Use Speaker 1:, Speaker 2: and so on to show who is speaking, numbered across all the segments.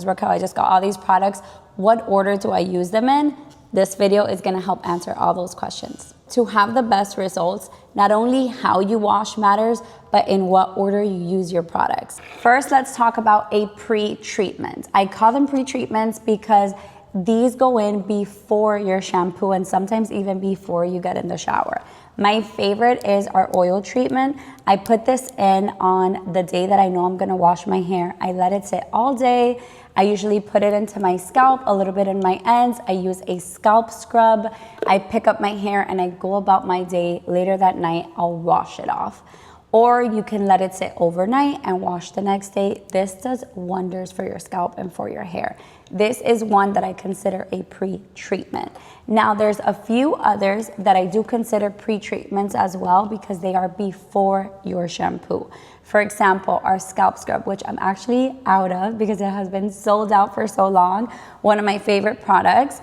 Speaker 1: Raquel, I just got all these products. What order do I use them in? This video is gonna help answer all those questions. To have the best results, not only how you wash matters, but in what order you use your products. First, let's talk about a pre-treatment. I call them pre-treatments because these go in before your shampoo and sometimes even before you get in the shower. My favorite is our oil treatment. I put this in on the day that I know I'm gonna wash my hair. I let it sit all day. I usually put it into my scalp, a little bit in my ends. I use a scalp scrub. I pick up my hair and I go about my day. Later that night, I'll wash it off. Or you can let it sit overnight and wash the next day. This does wonders for your scalp and for your hair. This is one that I consider a pre-treatment. Now there's a few others that I do consider pre-treatments as well because they are before your shampoo. For example, our scalp scrub, which I'm actually out of because it has been sold out for so long. One of my favorite products.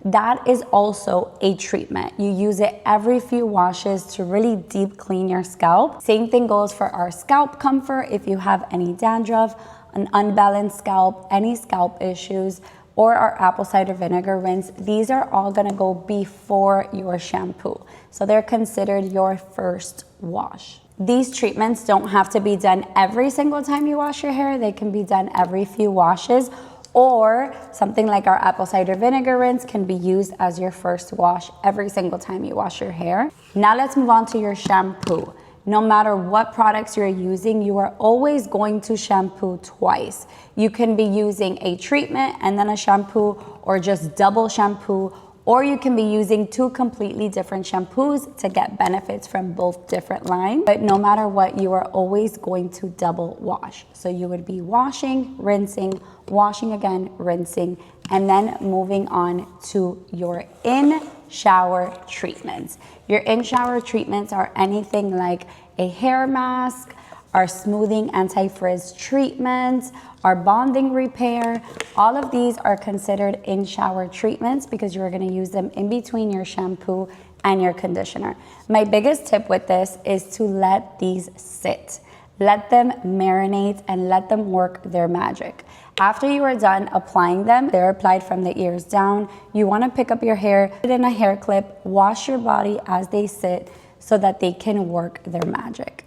Speaker 1: That is also a treatment. You use it every few washes to really deep clean your scalp. Same thing goes for our scalp comfort. If you have any dandruff, an unbalanced scalp, any scalp issues, or our apple cider vinegar rinse, these are all gonna go before your shampoo. So they're considered your first wash. These treatments don't have to be done every single time you wash your hair. They can be done every few washes, or something like our apple cider vinegar rinse can be used as your first wash every single time you wash your hair. Now let's move on to your shampoo. No matter what products you're using, you are always going to shampoo twice. You can be using a treatment and then a shampoo, or just double shampoo, or you can be using two completely different shampoos to get benefits from both different lines. But no matter what, you are always going to double wash. So you would be washing, rinsing, washing again, rinsing, and then moving on to your in-shower treatments. Your in-shower treatments are anything like a hair mask, our smoothing anti-frizz treatments, our bonding repair. All of these are considered in-shower treatments because you're gonna use them in between your shampoo and your conditioner. My biggest tip with this is to let these sit. Let them marinate and let them work their magic. After you are done applying them, they're applied from the ears down. You wanna pick up your hair, put it in a hair clip, wash your body as they sit so that they can work their magic.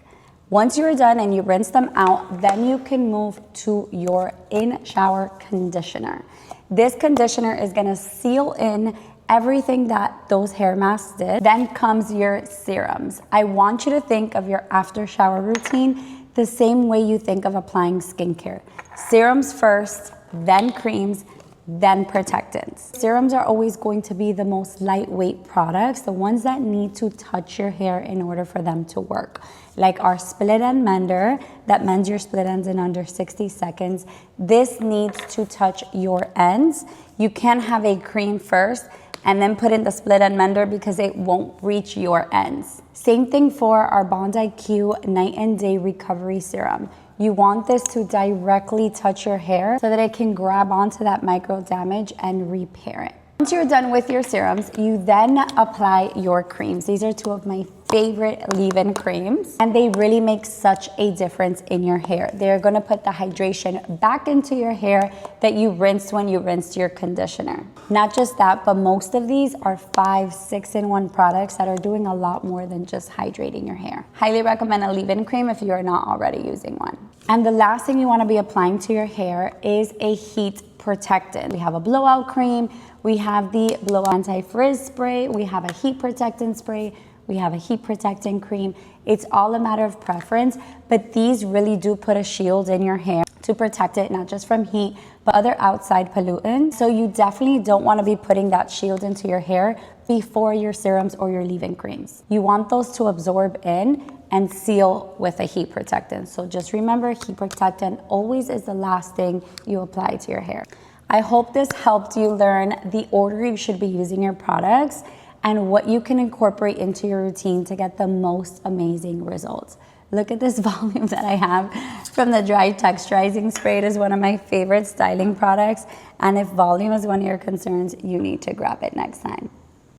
Speaker 1: Once you're done and you rinse them out, then you can move to your in-shower conditioner. This conditioner is gonna seal in everything that those hair masks did. Then comes your serums. I want you to think of your after shower routine the same way you think of applying skincare. Serums first, then creams, then protectants. Serums are always going to be the most lightweight products, the ones that need to touch your hair in order for them to work. Like our split end mender that mends your split ends in under 60 seconds. This needs to touch your ends. You can't have a cream first and then put in the split end mender because it won't reach your ends. Same thing for our Bond IQ Night and Day Recovery Serum. You want this to directly touch your hair so that it can grab onto that micro damage and repair it. Once you're done with your serums, you then apply your creams. These are two of my favorite leave-in creams, and they really make such a difference in your hair. They're gonna put the hydration back into your hair that you rinsed when you rinsed your conditioner. Not just that, but most of these are 5, 6-in-1 products that are doing a lot more than just hydrating your hair. Highly recommend a leave-in cream if you are not already using one. And the last thing you wanna be applying to your hair is a heat protectant. We have a blowout cream, we have the blowout anti-frizz spray, we have a heat protectant spray, we have a heat protectant cream. It's all a matter of preference, but these really do put a shield in your hair to protect it, not just from heat, but other outside pollutants. So you definitely don't wanna be putting that shield into your hair before your serums or your leave-in creams. You want those to absorb in and seal with a heat protectant. So just remember, heat protectant always is the last thing you apply to your hair. I hope this helped you learn the order you should be using your products and what you can incorporate into your routine to get the most amazing results. Look at this volume that I have from the Dry Texturizing Spray. It is one of my favorite styling products. And if volume is one of your concerns, you need to grab it next time.